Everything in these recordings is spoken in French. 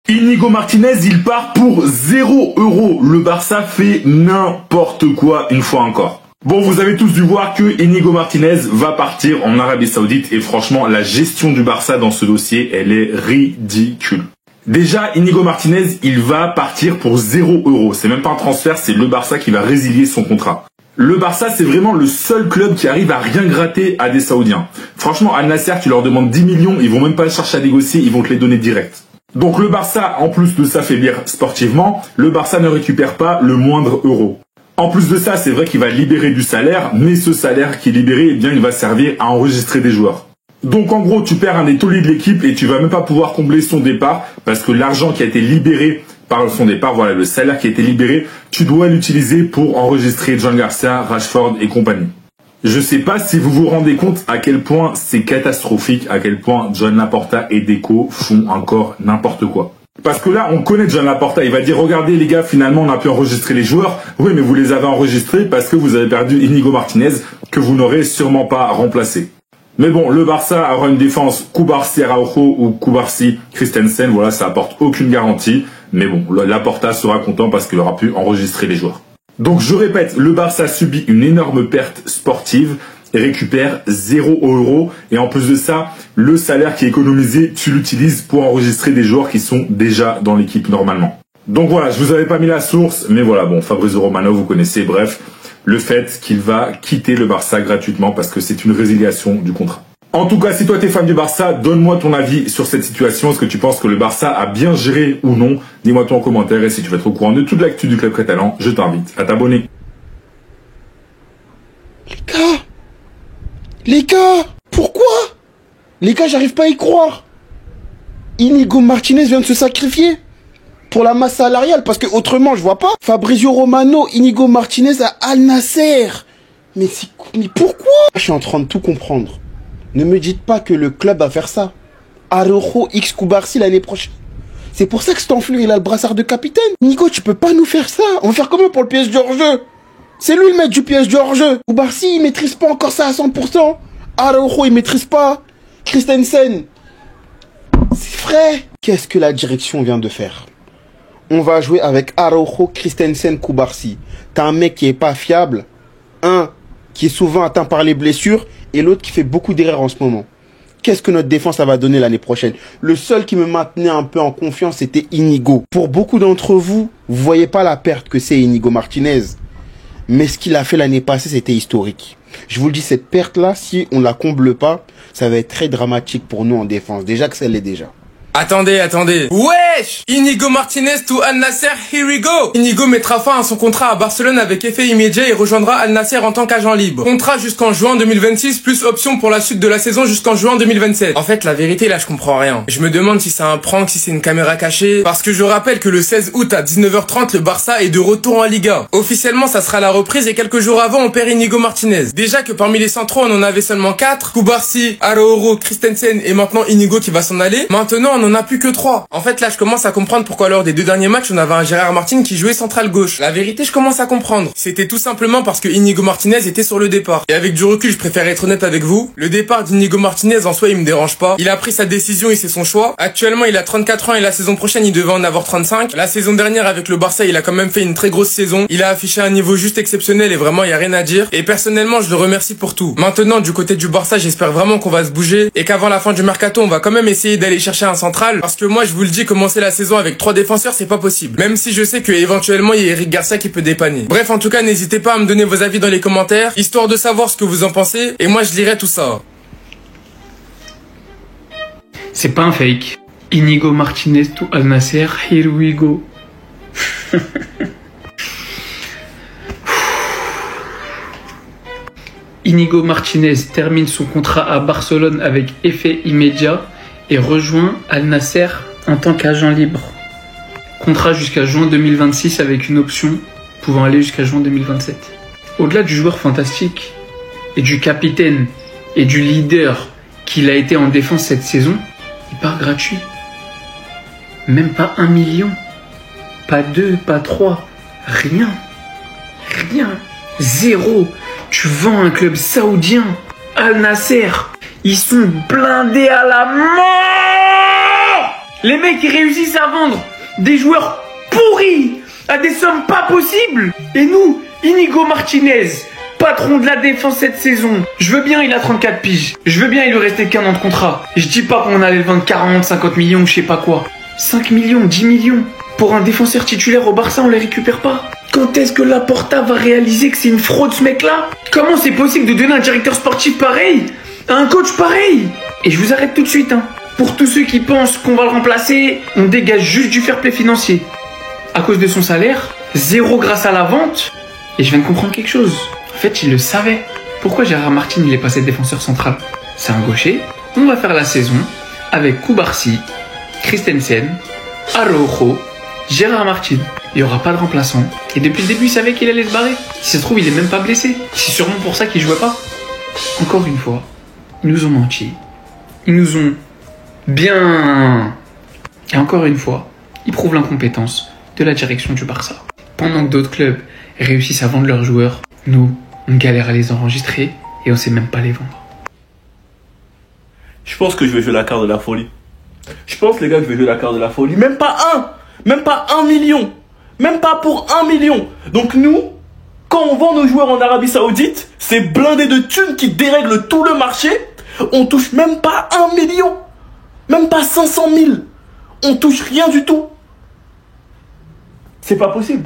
Inigo Martinez, il part pour 0 €. Le Barça fait n'importe quoi une fois encore. Bon, vous avez tous dû voir que Inigo Martinez va partir en Arabie Saoudite et franchement, la gestion du Barça dans ce dossier, elle est ridicule. Déjà, Inigo Martinez, il va partir pour 0 €. C'est même pas un transfert, c'est le Barça qui va résilier son contrat. Le Barça, c'est vraiment le seul club qui arrive à rien gratter à des Saoudiens. Franchement, Al Nasser, tu leur demandes 10 millions, ils vont même pas chercher à négocier, ils vont te les donner direct. Donc le Barça, en plus de s'affaiblir sportivement, le Barça ne récupère pas le moindre euro. En plus de ça, c'est vrai qu'il va libérer du salaire, mais ce salaire qui est libéré, eh bien, il va servir à enregistrer des joueurs. Donc en gros, tu perds un des tauliers de l'équipe et tu vas même pas pouvoir combler son départ parce que l'argent qui a été libéré par son départ, voilà, le salaire qui a été libéré, tu dois l'utiliser pour enregistrer John Garcia, Rashford et compagnie. Je sais pas si vous vous rendez compte à quel point c'est catastrophique, à quel point Joan Laporta et Deco font encore n'importe quoi. Parce que là, on connaît Joan Laporta, il va dire, regardez les gars, finalement on a pu enregistrer les joueurs. Oui, mais vous les avez enregistrés parce que vous avez perdu Inigo Martinez, que vous n'aurez sûrement pas remplacé. Mais bon, le Barça aura une défense Cubarsí Araujo ou Cubarsí Christensen, voilà, ça apporte aucune garantie. Mais bon, Laporta sera content parce qu'il aura pu enregistrer les joueurs. Donc je répète, le Barça subit une énorme perte sportive et récupère 0 € et en plus de ça, le salaire qui est économisé, tu l'utilises pour enregistrer des joueurs qui sont déjà dans l'équipe normalement. Donc voilà, je vous avais pas mis la source, mais voilà, bon, Fabrizio Romano, vous connaissez, bref, le fait qu'il va quitter le Barça gratuitement parce que c'est une résiliation du contrat. En tout cas, si toi t'es fan du Barça, donne-moi ton avis sur cette situation. Est-ce que tu penses que le Barça a bien géré ou non? Dis-moi tout en commentaire et si tu veux être au courant de toute l'actu du club catalan, je t'invite à t'abonner. Les gars, pourquoi? Les gars, j'arrive pas à y croire. Inigo Martinez vient de se sacrifier pour la masse salariale parce que autrement, je vois pas. Fabrizio Romano, Inigo Martinez à Al Nasser. Mais pourquoi? Je suis en train de tout comprendre. Ne me dites pas que le club va faire ça. Araujo X Cubarsí l'année prochaine. C'est pour ça que cet enflure, il a le brassard de capitaine. Nico, tu peux pas nous faire ça. On va faire comment pour le PSG hors jeu? C'est lui le maître du PSG hors jeu. Cubarsí, il maîtrise pas encore ça à 100%. Araujo, il maîtrise pas. Christensen. C'est vrai. Qu'est-ce que la direction vient de faire? On va jouer avec Araujo, Christensen, Cubarsí. T'as un mec qui est pas fiable. Un qui est souvent atteint par les blessures et l'autre qui fait beaucoup d'erreurs en ce moment. Qu'est-ce que notre défense va donner l'année prochaine? Le seul qui me maintenait un peu en confiance, c'était Inigo. Pour beaucoup d'entre vous, vous voyez pas la perte que c'est Inigo Martinez. Mais ce qu'il a fait l'année passée, c'était historique. Je vous le dis, cette perte-là, si on la comble pas, ça va être très dramatique pour nous en défense. Déjà que ça l'est déjà. Attendez. Wesh! Inigo Martinez to Al Nasser, here we go! Inigo mettra fin à son contrat à Barcelone avec effet immédiat et rejoindra Al Nasser en tant qu'agent libre. Contrat jusqu'en juin 2026, plus option pour la suite de la saison jusqu'en juin 2027. En fait, la vérité, là, je comprends rien. Je me demande si c'est un prank, si c'est une caméra cachée. Parce que je rappelle que le 16 août à 19h30, le Barça est de retour en Liga. Officiellement, ça sera la reprise et quelques jours avant, on perd Inigo Martinez. Déjà que parmi les centraux, on en avait seulement 4. Cubarsí, Araujo, Christensen et maintenant Inigo qui va s'en aller. Maintenant, on en a plus que 3. En fait, là, je commence à comprendre pourquoi lors des 2 derniers matchs, on avait un Gérard Martin qui jouait central gauche. La vérité, je commence à comprendre. C'était tout simplement parce que Inigo Martinez était sur le départ. Et avec du recul, je préfère être honnête avec vous. Le départ d'Inigo Martinez, en soi, il me dérange pas. Il a pris sa décision et c'est son choix. Actuellement, il a 34 ans et la saison prochaine, il devait en avoir 35. La saison dernière, avec le Barça, il a quand même fait une très grosse saison. Il a affiché un niveau juste exceptionnel et vraiment, il y a rien à dire. Et personnellement, je le remercie pour tout. Maintenant, du côté du Barça, j'espère vraiment qu'on va se bouger et qu'avant la fin du mercato, on va quand même essayer d'aller chercher un central. Parce que moi, je vous le dis, commencer la saison avec 3 défenseurs, c'est pas possible. Même si je sais que éventuellement il y a Eric Garcia qui peut dépanner. Bref, en tout cas, n'hésitez pas à me donner vos avis dans les commentaires, histoire de savoir ce que vous en pensez, et moi je lirai tout ça. C'est pas un fake. Inigo Martinez to Al Nasser, here we go. Inigo Martinez termine son contrat à Barcelone avec effet immédiat et rejoint Al Nasser en tant qu'agent libre. Contrat jusqu'à juin 2026 avec une option pouvant aller jusqu'à juin 2027. Au-delà du joueur fantastique et du capitaine et du leader qu'il a été en défense cette saison, il part gratuit. Même pas 1 million, pas 2, pas 3, rien. 0. Tu vends un club saoudien, Al Nasser. Ils sont blindés à la mort. Les mecs, ils réussissent à vendre des joueurs pourris à des sommes pas possibles. Et nous, Inigo Martinez, patron de la défense cette saison. Je veux bien, il a 34 piges. Je veux bien, il lui restait qu'un an de contrat. Je dis pas qu'on allait le vendre 40, 50 millions, je sais pas quoi. 5 millions, 10 millions. Pour un défenseur titulaire au Barça, on les récupère pas. Quand est-ce que Laporta va réaliser que c'est une fraude ce mec-là? Comment c'est possible de donner un directeur sportif pareil à un coach pareil? Et je vous arrête tout de suite, hein. Pour tous ceux qui pensent qu'on va le remplacer, on dégage juste du fair play financier. À cause de son salaire, 0 grâce à la vente. Et je viens de comprendre quelque chose. En fait, il le savait. Pourquoi Gérard Martin, il est passé défenseur central? C'est un gaucher. On va faire la saison avec Koubarsi, Christensen, Araujo, Gérard Martin. Il n'y aura pas de remplaçant. Et depuis le début, il savait qu'il allait se barrer. Si ça se trouve, il est même pas blessé. C'est sûrement pour ça qu'il jouait pas. Encore une fois, ils nous ont menti. Ils nous ont bien... Et encore une fois, ils prouvent l'incompétence de la direction du Barça. Pendant que d'autres clubs réussissent à vendre leurs joueurs, nous, on galère à les enregistrer et on sait même pas les vendre. Je pense que je vais jouer la carte de la folie. Je pense, les gars, que je vais jouer la carte de la folie. Même pas 1 million. Même pas pour 1 million. Donc nous, quand on vend nos joueurs en Arabie Saoudite, c'est blindé de thunes qui dérèglent tout le marché. On touche même pas 1 million. Même pas 500 000. On touche rien du tout. C'est pas possible.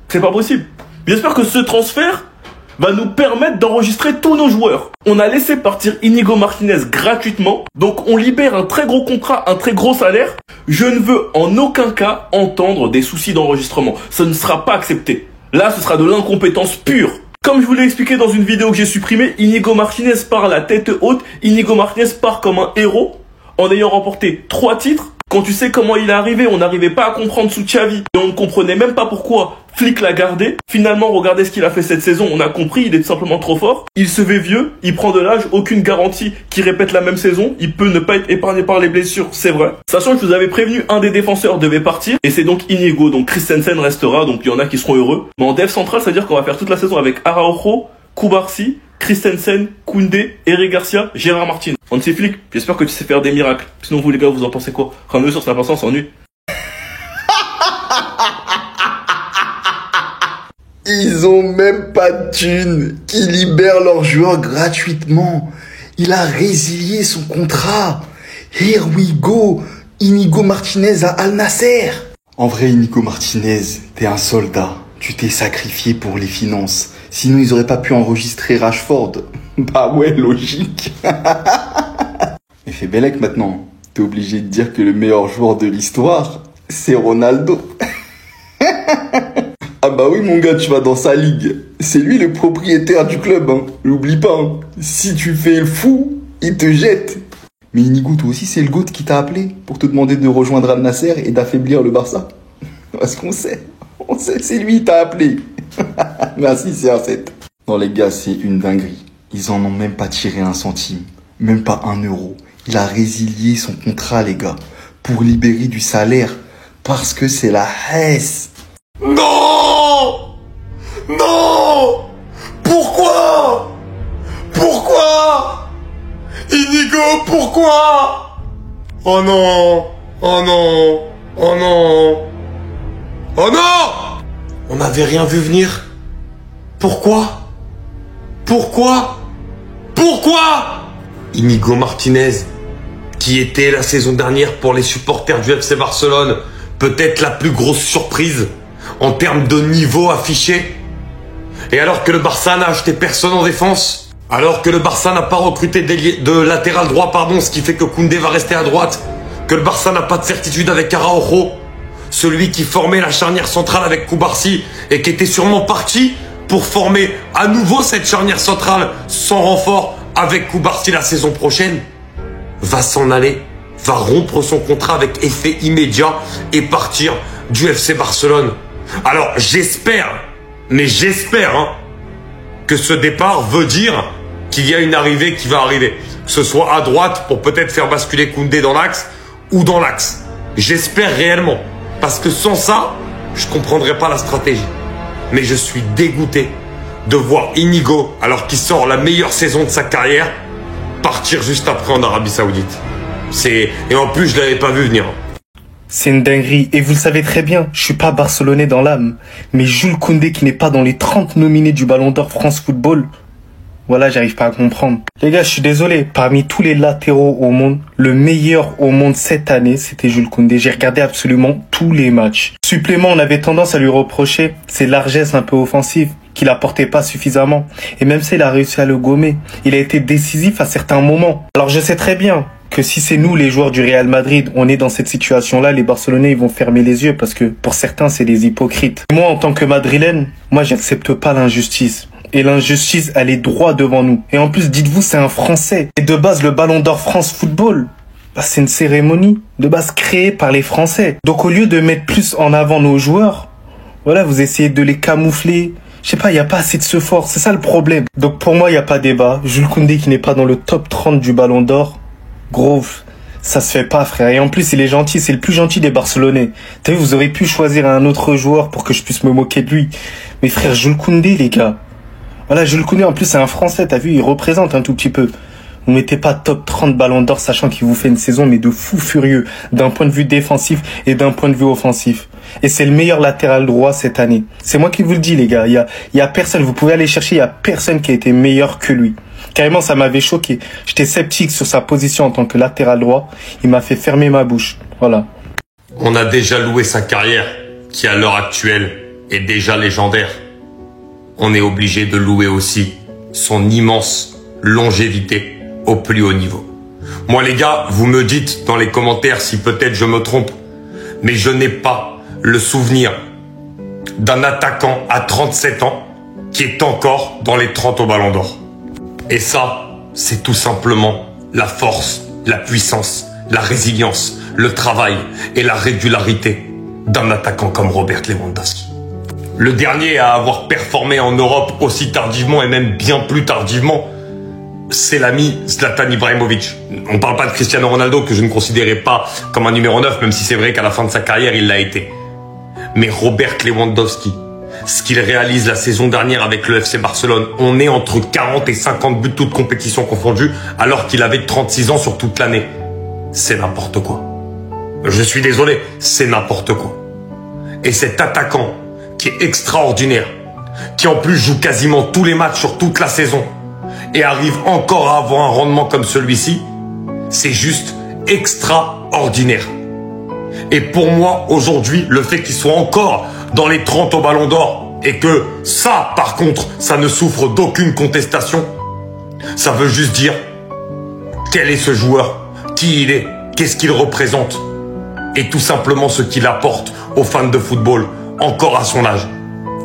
C'est pas possible. J'espère que ce transfert va nous permettre d'enregistrer tous nos joueurs. On a laissé partir Inigo Martinez gratuitement. Donc on libère un très gros contrat, un très gros salaire. Je ne veux en aucun cas entendre des soucis d'enregistrement. Ça ne sera pas accepté. Là, ce sera de l'incompétence pure. Comme je vous l'ai expliqué dans une vidéo que j'ai supprimée, Inigo Martinez part la tête haute. Inigo Martinez part comme un héros en ayant remporté 3 titres. Quand tu sais comment il est arrivé, on n'arrivait pas à comprendre sous Xavi. Et on ne comprenait même pas pourquoi Flick l'a gardé. Finalement, regardez ce qu'il a fait cette saison. On a compris, il est tout simplement trop fort. Il se fait vieux, il prend de l'âge, aucune garantie qu'il répète la même saison. Il peut ne pas être épargné par les blessures, c'est vrai. Sachant que je vous avais prévenu, un des défenseurs devait partir. Et c'est donc Inigo, donc Christensen restera. Donc il y en a qui seront heureux. Mais en dev central, ça veut dire qu'on va faire toute la saison avec Araujo, Koubarsi, Christensen, Koundé, Eric Garcia, Gérard Martin. Hansi Flick, j'espère que tu sais faire des miracles. Sinon vous les gars, vous en pensez quoi? Ramenez sur Snap, on s'ennuie. Ils ont même pas de thunes qui libèrent leurs joueurs gratuitement. Il a résilié son contrat. Here we go. Inigo Martinez à Al Nasser. En vrai, Inigo Martinez, t'es un soldat. Tu t'es sacrifié pour les finances. Sinon, ils auraient pas pu enregistrer Rashford. Bah ouais, logique. Mais fais Bellec maintenant. T'es obligé de dire que le meilleur joueur de l'histoire, c'est Ronaldo. Ah bah oui mon gars, tu vas dans sa ligue. C'est lui le propriétaire du club, hein. L'oublie pas, hein. Si tu fais le fou, il te jette. Mais Inigo, toi aussi c'est le GOAT qui t'a appelé pour te demander de rejoindre Al Nasser et d'affaiblir le Barça. Parce qu'on sait, c'est lui qui t'a appelé. Merci CR7. Non les gars, c'est une dinguerie. Ils en ont même pas tiré un centime, même pas 1 euro. Il a résilié son contrat les gars, pour libérer du salaire, parce que c'est la Hesse. Non! Non! Pourquoi? Pourquoi? Inigo, pourquoi? Oh non! Oh non! Oh non! Oh non! On n'avait rien vu venir. Pourquoi? Pourquoi? Pourquoi? Inigo Martinez, qui était la saison dernière pour les supporters du FC Barcelone, peut-être la plus grosse surprise en termes de niveau affiché. Et alors que le Barça n'a acheté personne en défense, alors que le Barça n'a pas recruté de latéral droit, ce qui fait que Koundé va rester à droite, que le Barça n'a pas de certitude avec Araujo, celui qui formait la charnière centrale avec Koubarsi et qui était sûrement parti pour former à nouveau cette charnière centrale sans renfort avec Koubarsi la saison prochaine, va s'en aller, va rompre son contrat avec effet immédiat et partir du FC Barcelone. Alors j'espère, que ce départ veut dire qu'il y a une arrivée qui va arriver. Que ce soit à droite pour peut-être faire basculer Koundé dans l'axe ou dans l'axe. J'espère réellement. Parce que sans ça, je ne comprendrais pas la stratégie. Mais je suis dégoûté de voir Inigo, alors qu'il sort la meilleure saison de sa carrière, partir juste après en Arabie Saoudite. Et en plus, je l'avais pas vu venir. C'est une dinguerie. Et vous le savez très bien, je suis pas barcelonais dans l'âme. Mais Jules Koundé qui n'est pas dans les 30 nominés du Ballon d'Or France Football, voilà, j'arrive pas à comprendre. Les gars, je suis désolé. Parmi tous les latéraux au monde, le meilleur au monde cette année, c'était Jules Koundé. J'ai regardé absolument tous les matchs. Supplément, on avait tendance à lui reprocher ses largesses un peu offensives, qu'il apportait pas suffisamment. Et même s'il a réussi à le gommer, il a été décisif à certains moments. Alors je sais très bien que si c'est nous, les joueurs du Real Madrid, on est dans cette situation-là, les Barcelonais, ils vont fermer les yeux parce que pour certains, c'est des hypocrites. Moi, en tant que Madrilène, moi, j'accepte pas l'injustice. Et l'injustice, elle est droit devant nous. Et en plus, dites-vous, c'est un Français. Et de base, le Ballon d'Or France Football, c'est une cérémonie de base créée par les Français. Donc au lieu de mettre plus en avant nos joueurs, voilà, vous essayez de les camoufler. Je sais pas, il n'y a pas assez de ce fort, c'est ça le problème. Donc pour moi, il n'y a pas débat. Jules Koundé qui n'est pas dans le top 30 du Ballon d'Or, gros, ça se fait pas, frère. Et en plus, il est gentil, c'est le plus gentil des Barcelonais. T'as vu, vous auriez pu choisir un autre joueur pour que je puisse me moquer de lui. Mais frère, Jules Koundé, les gars. Voilà, Jules Koundé, en plus, c'est un Français, t'as vu, il représente un tout petit peu. Vous mettez pas top 30 Ballon d'Or, sachant qu'il vous fait une saison, mais de fou furieux, d'un point de vue défensif et d'un point de vue offensif. Et c'est le meilleur latéral droit cette année. C'est moi qui vous le dis, les gars. Il y a personne, vous pouvez aller chercher, il y a personne qui a été meilleur que lui. Carrément, ça m'avait choqué. J'étais sceptique sur sa position en tant que latéral droit. Il m'a fait fermer ma bouche. Voilà. On a déjà loué sa carrière, qui à l'heure actuelle est déjà légendaire. On est obligé de louer aussi son immense longévité au plus haut niveau. Moi les gars, vous me dites dans les commentaires si peut-être je me trompe, mais je n'ai pas le souvenir d'un attaquant à 37 ans qui est encore dans les 30 au Ballon d'Or. Et ça, c'est tout simplement la force, la puissance, la résilience, le travail et la régularité d'un attaquant comme Robert Lewandowski. Le dernier à avoir performé en Europe aussi tardivement et même bien plus tardivement, c'est l'ami Zlatan Ibrahimovic. On parle pas de Cristiano Ronaldo que je ne considérais pas comme un numéro 9, même si c'est vrai qu'à la fin de sa carrière, il l'a été. Mais Robert Lewandowski, ce qu'il réalise la saison dernière avec le FC Barcelone, on est entre 40 et 50 buts toutes compétitions confondues, alors qu'il avait 36 ans sur toute l'année. C'est n'importe quoi. Je suis désolé, c'est n'importe quoi. Et cet attaquant qui est extraordinaire, qui en plus joue quasiment tous les matchs sur toute la saison et arrive encore à avoir un rendement comme celui-ci, c'est juste extraordinaire. Et pour moi, aujourd'hui, le fait qu'il soit encore dans les 30 au Ballon d'Or et que ça, par contre, ça ne souffre d'aucune contestation, ça veut juste dire quel est ce joueur, qui il est, qu'est-ce qu'il représente et tout simplement ce qu'il apporte aux fans de football encore à son âge.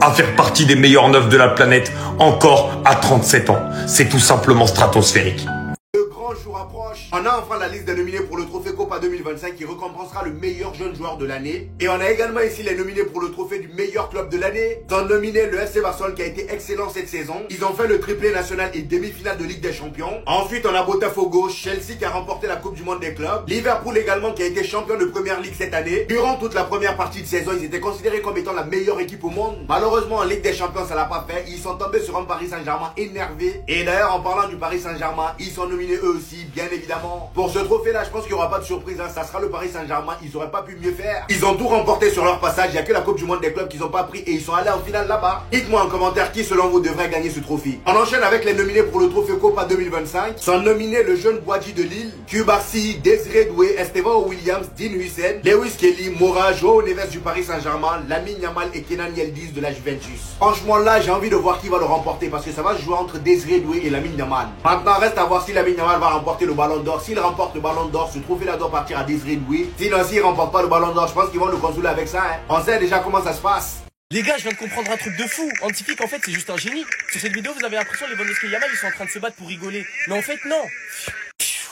À faire partie des meilleurs neufs de la planète encore à 37 ans. C'est tout simplement stratosphérique. Le grand jour approche. On a enfin la liste des nominés pour le trophée Copa 2025 qui récompensera le meilleur jeune joueur de l'année. Et on a également ici les nominés pour le trophée du meilleur club de l'année. Sont nominés le FC Barcelone qui a été excellent cette saison. Ils ont fait le triplé national et demi-finale de Ligue des Champions. Ensuite, on a Botafogo, Chelsea qui a remporté la Coupe du Monde des clubs. Liverpool également qui a été champion de Première Ligue cette année. Durant toute la première partie de saison, ils étaient considérés comme étant la meilleure équipe au monde. Malheureusement, en Ligue des Champions, ça l'a pas fait. Ils sont tombés sur un Paris Saint-Germain énervé. Et d'ailleurs, en parlant du Paris Saint-Germain, ils sont nominés eux aussi, bien évidemment. Pour ce trophée-là, je pense qu'il n'y aura pas de surprise. Hein. Ça sera le Paris Saint-Germain. Ils n'auraient pas pu mieux faire. Ils ont tout remporté sur leur passage. Il n'y a que la Coupe du Monde des clubs qu'ils n'ont pas pris et ils sont allés en finale là-bas. Dites-moi en commentaire qui, selon vous, devrait gagner ce trophée. On enchaîne avec les nominés pour le trophée Copa 2025. Sont nominés le jeune Boadji de Lille, Cubarsí, Désiré Doué, Esteban Williams, Dean Hussein, Lewis Kelly, Mora, Joao Neves du Paris Saint-Germain, Lamine Yamal et Kenan Yildiz de la Juventus. Franchement, là, j'ai envie de voir qui va le remporter parce que ça va se jouer entre Désiré Doué et Lamine Yamal. Maintenant, reste à voir si Lamine Yamal va remporter le Ballon d'Or. S'il remporte le Ballon d'Or, ce trophée-là doit partir à Désiré Doué. Sinon, s'il remporte pas le Ballon d'Or, je pense qu'ils vont nous consoler avec ça. Hein. On sait déjà comment ça se passe. Les gars, je viens de comprendre un truc de fou. Antifique, en fait, c'est juste un génie. Sur cette vidéo, vous avez l'impression que Lewandowski et Yamal, ils sont en train de se battre pour rigoler. Mais en fait, non.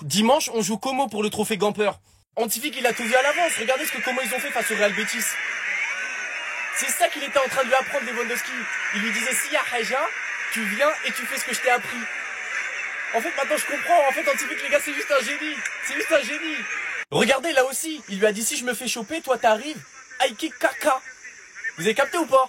Dimanche, on joue Como pour le trophée Gamper. Antifique, il a tout vu à l'avance. Regardez ce que Como ils ont fait face au Real Betis. C'est ça qu'il était en train de lui apprendre, Lewandowski. Il lui disait, si y a Haja, tu viens et tu fais ce que je t'ai appris. En fait, maintenant, je comprends. En fait, Antifique, les gars, c'est juste un génie. C'est juste un génie. Regardez, là aussi. Il lui a dit, si je me fais choper, toi, t'arrives. Aiki Kaka. Vous avez capté ou pas?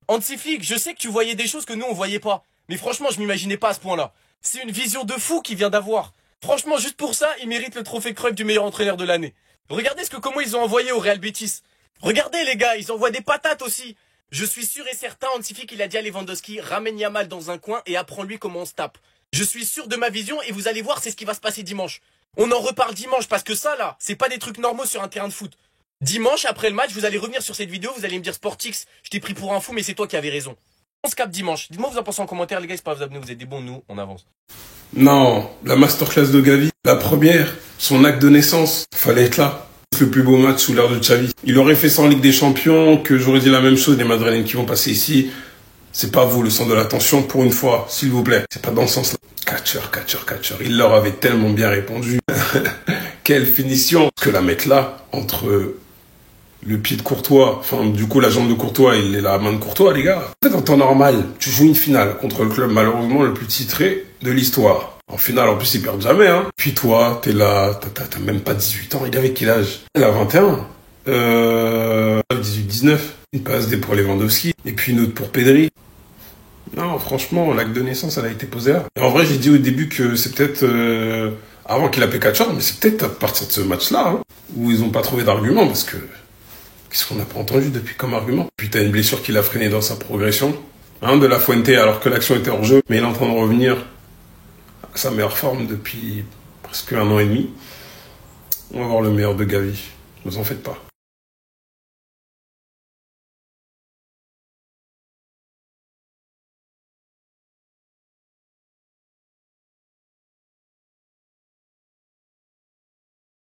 Antiflic, je sais que tu voyais des choses que nous on voyait pas. Mais franchement, je m'imaginais pas à ce point-là. C'est une vision de fou qu'il vient d'avoir. Franchement, juste pour ça, il mérite le trophée Cruyff du meilleur entraîneur de l'année. Regardez comment ils ont envoyé au Real Betis. Regardez les gars, ils envoient des patates aussi. Je suis sûr et certain, Antifi, qu'il a dit à Lewandowski, ramène Yamal dans un coin et apprends-lui comment on se tape. Je suis sûr de ma vision et vous allez voir, c'est ce qui va se passer dimanche. On en reparle dimanche parce que ça là, c'est pas des trucs normaux sur un terrain de foot. Dimanche, après le match, vous allez revenir sur cette vidéo, vous allez me dire Sportix, je t'ai pris pour un fou mais c'est toi qui avais raison. On se capte dimanche. Dites-moi vous en pensez en commentaire les gars, c'est pas vous abonner, vous êtes des bons, nous, on avance. Non, la masterclass de Gavi, la première, son acte de naissance, fallait être là. Le plus beau match sous l'ère de Xavi. Il aurait fait ça en Ligue des Champions, que j'aurais dit la même chose des Madrilènes qui vont passer ici. C'est pas vous le centre de l'attention pour une fois, s'il vous plaît. C'est pas dans ce sens-là. Catcheur. Il leur avait tellement bien répondu. Quelle finition. Parce que la mettre là, entre le pied de Courtois, enfin du coup la jambe de Courtois et la main de Courtois, les gars. En fait, en temps normal, tu joues une finale contre le club malheureusement le plus titré de l'histoire. En finale, en plus, ils perdent jamais, hein. Puis toi, t'es là, t'as même pas 18 ans. Il avait quel âge? Il a 21. 18-19. Une passe D pour Lewandowski. Et puis une autre pour Pedri. Non, franchement, l'acte de naissance, elle a été posée là. Et en vrai, j'ai dit au début que c'est peut-être, avant qu'il appelle catcheur, mais c'est peut-être à partir de ce match-là, hein, où ils ont pas trouvé d'argument, parce que, qu'est-ce qu'on n'a pas entendu depuis comme argument? Puis t'as une blessure qui l'a freiné dans sa progression, hein, de La Fuente, alors que l'action était hors jeu, mais il est en train de revenir sa meilleure forme depuis presque 1 an et demi. On va voir le meilleur de Gavi. Ne vous en faites pas.